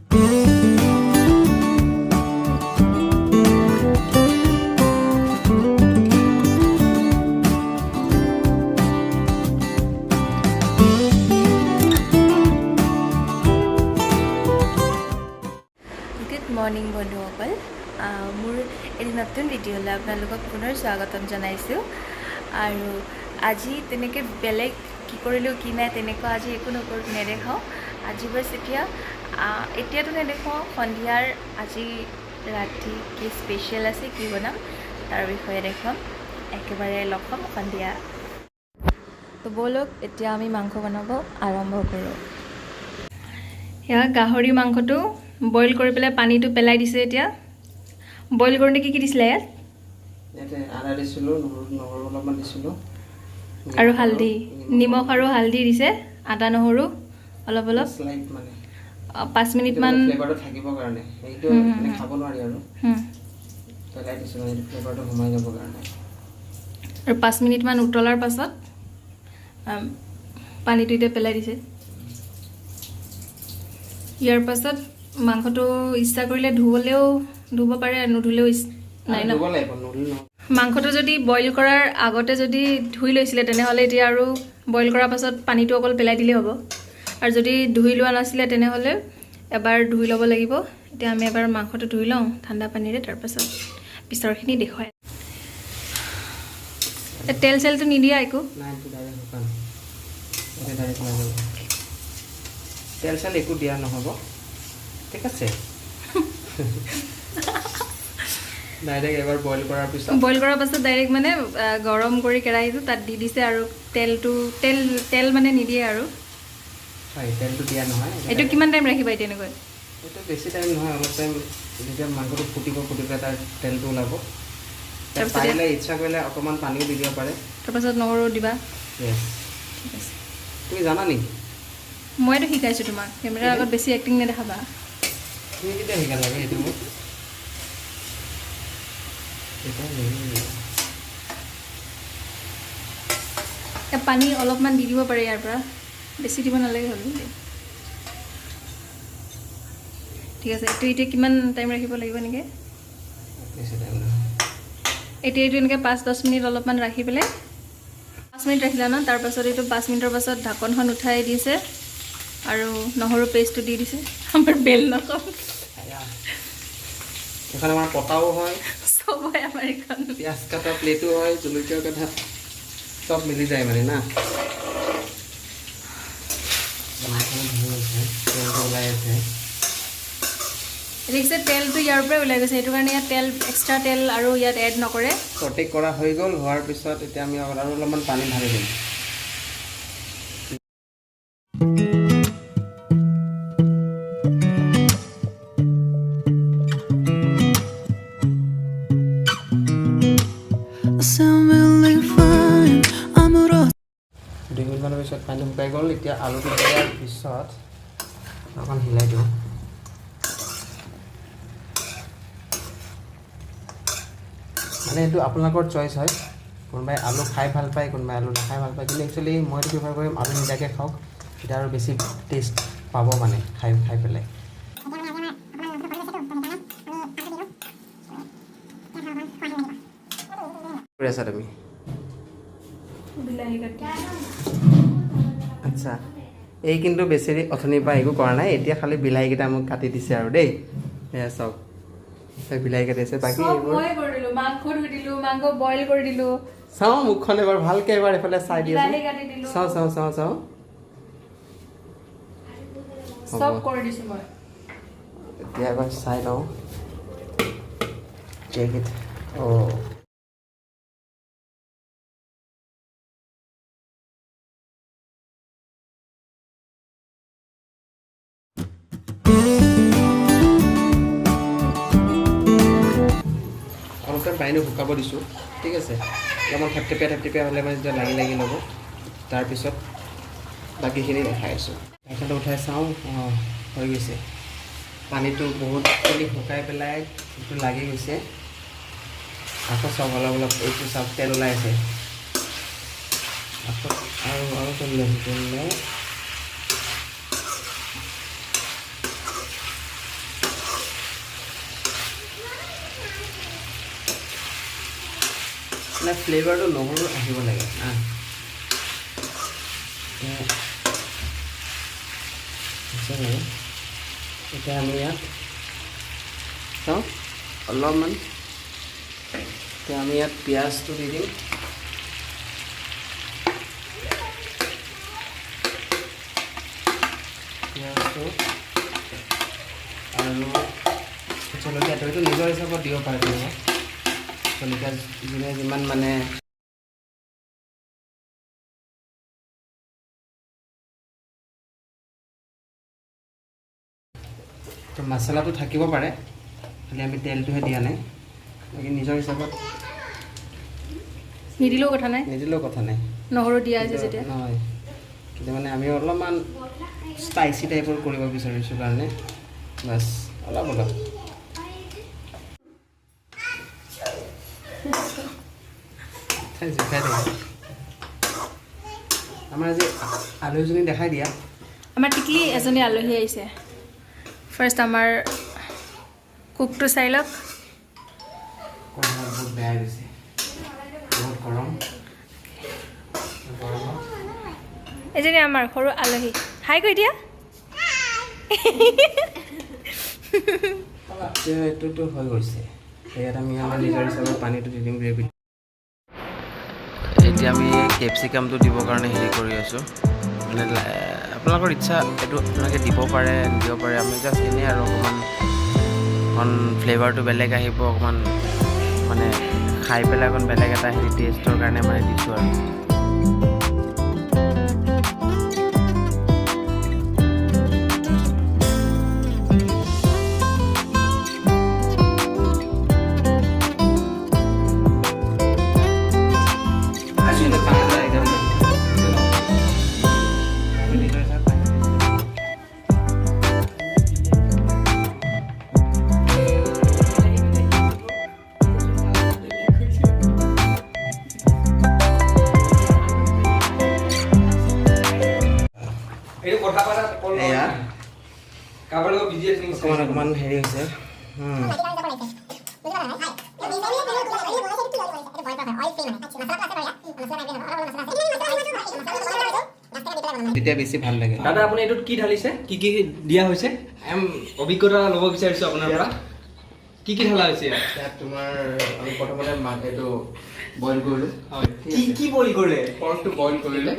Morning বন্ধুসকল, মোৰ এটি নতুন ভিডিঅ'লৈ আপোনালোকক পুনৰ স্বাগতম জনাইছোঁ। আৰু আজি তেনেকৈ বেলেগ কি কৰিলোঁ কি নাই তেনেকুৱা আজি একো নেদেখাওঁ। আজি বাছ এতিয়াতো নেদেখাওঁ, সন্ধিয়াৰ আজি ৰাতি কি স্পেচিয়েল আছে, কি বনাম তাৰ বিষয়ে দেখুৱাম। একেবাৰে লগ পাম সন্ধিয়া। তো ব'লক এতিয়া আমি মাংস বনাব আৰম্ভ কৰোঁ। সেয়া গাহৰি মাংসটো বইল কৰি পেলাই পানীটো পেলাই দিছে। এতিয়া বইল কৰোঁতে কি দিছিলে ইয়াত? আদা দিছিলোঁ, নহৰু অলপমান দিছিলোঁ আৰু হালধি, নিমখ আৰু হালধি দিছে, আদা নহৰু অলপ অলপ 5 মিনিটমান ফ্লেভাৰটো থাকিবৰ কাৰণে। এইটো মানে খাব নোৱাৰি আৰু পেলাই দিছিলোঁ এইটো ফ্লেভাৰটো সোমাই যাবৰ কাৰণে। আৰু 5 মিনিটমান উতলাৰ পাছত পানীটো এতিয়া পেলাই দিছে। ইয়াৰ পাছত মাংসটো ইচ্ছা কৰিলে ধুব পাৰে, নুধুলেও নাই ন। মাংসটো যদি বইল কৰাৰ আগতে যদি ধুই লৈছিলে তেনেহ'লে এতিয়া আৰু বইল কৰাৰ পাছত পানীটো অকল পেলাই দিলেই হ'ব। আৰু যদি ধুই লোৱা নাছিলে তেনেহ'লে এবাৰ ধুই ল'ব লাগিব। এতিয়া আমি এবাৰ মাংসটো ধুই লওঁ ঠাণ্ডা পানীৰে, তাৰপাছত পিছৰখিনি দেখুৱাই। তেল চেলটো নিদিয়া একো? তেল চেল একো দিয়া নহ'ব, ঠিক আছে। ডাইৰেক্ট এবাৰ বইল কৰাৰ পাছত ডাইৰেক্ট মানে গৰম কৰি কেৰাহীটো তাত দি দিছে। আৰু তেল মানে নিদিয়ে আৰু। হয়, তেলটো দিয়া নহয়। এইটো কিমান টাইম ৰাখিবা এতিয়া এনেকৈ? এইটো বেছি টাইম নহয়, অলপ টাইম। যেতিয়া মাংসটো ফুটি পেলাই তাৰ তেলটো ওলাব, পাৰিলে ইচ্ছা কৰিলে অকণমান পানীও দি দিব পাৰে। তাৰপাছত নহৰু দিবা। য়েছ, ঠিক আছে। তুমি জানা নেকি? মইতো শিকাইছোঁ তোমাক, কেমেৰাৰ আগত বেছি এক্টিং নেদেখাবা। তুমি কেতিয়া শিকালা সেইটো মোক? পানী অলপমান দি দিব পাৰে ইয়াৰ পৰা, বেছি দিব নালাগে হ'ল। ঠিক আছে। এতিয়া কিমান টাইম ৰাখিব লাগিব এনেকৈ? এতিয়া এইটো এনেকৈ 5-10 মিনিট অলপমান ৰাখি পেলাই 5 মিনিট ৰাখিলা ন, তাৰপাছত এইটো 5 মিনিটৰ পাছত ঢাকনখন উঠাই দিছে আৰু নহৰু পেষ্টটো দি দিছে। আমাৰ বেল নকম, এখন আমাৰ পতাও হয়, চব হয় আমাৰ এখন। পিঁয়াজ কাটা প্লেটো হয়, জলকীয়া কাটা চব মিলি যায় মানে না। ওলাই আছে দেখিছে, তেলটো ইয়াৰ পৰাই ওলাই গৈছে। সেইটো কাৰণে ইয়াত এক্সট্ৰা তেল আৰু ইয়াত এড নকৰে। চৰ্টেক কৰা হৈ গ'ল। হোৱাৰ পিছত এতিয়া আমি আৰু অলপমান পানী ঢালি দিম। দুই মিনিটমানৰ পিছত পানী শুকাই গ'ল। এতিয়া আলুটো দিয়াৰ পিছত অকণ হিলাই দিওঁ। মানে এইটো আপোনালোকৰ চইচ হয়, কোনোবাই আলু খাই ভাল পায়, কোনোবাই আলু নাখাই ভাল পায়। কিন্তু একচুৱেলি মইতো প্ৰিফাৰ কৰিম আলু নিজাকৈ খাওক, তেতিয়া আৰু বেছি টেষ্ট পাব মানে খাই পেলাই। কৰি আছা তুমি? আচ্ছা, এই কিন্তু বেচেৰি অথনিৰ পৰা একো কৰা নাই, এতিয়া খালি বিলাহীকেইটা মোক কাটি দিছে আৰু দেই। এয়া চাওক, বিলাহী কাটি আছে। বাকী মাংস বইল কৰি দিলোঁ। চাওঁ মুখখন এবাৰ ভালকৈ এবাৰ এইফালে চাই দিওঁ। চাওঁ চব কৰি দিছোঁ মই। এতিয়া এবাৰ চাই লওঁ। অলপ পানীটো শুকাব দিছোঁ, ঠিক আছে। অলপমান থেপথেপীয়া হ'লে মানে যেতিয়া লাগি ল'ব, তাৰপিছত বাকীখিনি দেখাই আছোঁ। ঢাকনটো উঠাই চাওঁ, হৈ গৈছে। পানীটো বহুতখিনি শুকাই পেলাই এইটো লাগি গৈছে। আকৌ চব অলপ এইটো চব তেল ওলাই আছে। আকৌ আৰু তেল ওলাইছে। মানে ফ্লেভাৰটো নহৰু আহিব লাগে এতিয়া আমি ইয়াত চাওঁ অলপমান এতিয়া আমি ইয়াত পিঁয়াজটো দি দিম পিঁয়াজটো আৰু জলকীয়াটো এইটো নিজৰ হিচাপত দিব পাৰে তেনেকুৱা জলকীয়া যোনে যিমান মানে তো মছলাটো থাকিব পাৰে খালি আমি তেলটোহে দিয়া নাই বাকী নিজৰ হিচাপত নিদিলেও কথা নাই নহৰু দিয়া আছে যেতিয়া নহয় কিন্তু মানে আমি অলপমান স্পাইচি টাইপৰ কৰিব বিচাৰিছোঁ কাৰণে বাছ অলপ আমাৰ আজি আলহীজনী দেখাই দিয়া আমাৰ টিকলি এজনী আলহী আহিছে ফাৰ্ষ্ট আমাৰ কুকটো চাই লওক বহুত বেয়া হৈছে বহুত গৰম এজনী আমাৰ সৰু আলহী হাই কৈ দিয়া এইটোতো হৈ গৈছে ইয়াত আমি আমাৰ নিজৰ হিচাপত পানীটো দি দিম গ্ৰেভি এতিয়া আমি কেপচিকামটো দিবৰ কাৰণে হেৰি কৰি আছোঁ মানে আপোনালোকৰ ইচ্ছা এইটো আপোনালোকে দিব পাৰে নিদিব পাৰে আমি জাষ্ট এনেই আৰু অকণমান ফ্লেভাৰটো বেলেগ আহিব অকণমান মানে খাই পেলাই অকণ বেলেগ এটা হেৰি টেষ্টৰ কাৰণে মানে দিছোঁ আৰু অকণমান হেৰি হৈছে তেতিয়া বেছি ভাল লাগে দাদা আপুনি এইটোত কি ঢালিছে কি কি দিয়া হৈছে অভিজ্ঞতা ল'ব বিচাৰিছোঁ আপোনাৰ পৰা কি কি ঢালা হৈছে ইয়াত তোমাৰ আমি প্ৰথমতে এইটো বইল কৰিলোঁ কি বইল কৰিলে পৰ্কটো বইল কৰিলে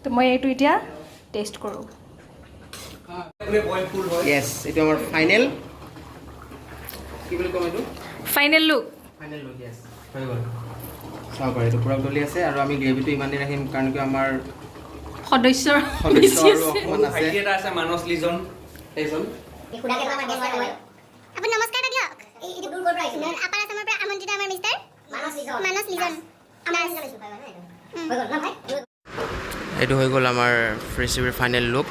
তো মই এইটো এতিয়া টেষ্ট কৰোঁ য়েছ এইটো আমাৰ ফাইনেল কি বুলি ক'ম এইটো ফাইনেল লুক য়েছ হৈ গ'ল চাব পাৰে এইটো পূৰা গলি আছে আৰু আমি গ্ৰেভিটো ইমানেই ৰাখিম কাৰণ কি আমাৰ সদস্য আৰু অকণমান আছে এটা আছে মানস লিজন সেইজন আপুনি নমস্কাৰ এটা দিয়ক এইটো দূৰ কৰিব আহিছিল আপাৰ আসামৰ পৰা আমন্ত্ৰিত আমাৰ মিষ্টাৰ মানস লিজন এইটো হৈ গ'ল আমাৰ ৰেচিপিৰ ফাইনেল লুক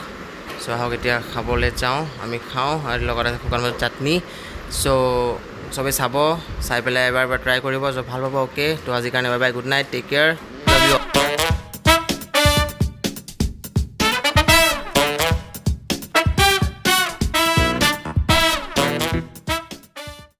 চ' আহক এতিয়া খাবলৈ যাওঁ আমি খাওঁ আৰু লগত আছে শুকান মাছৰ চাটনি চ' চবেই চাই পেলাই এবাৰ ট্ৰাই কৰিব চ' ভাল পাব অ'কে তো আজিৰ কাৰণে bye bye good night take care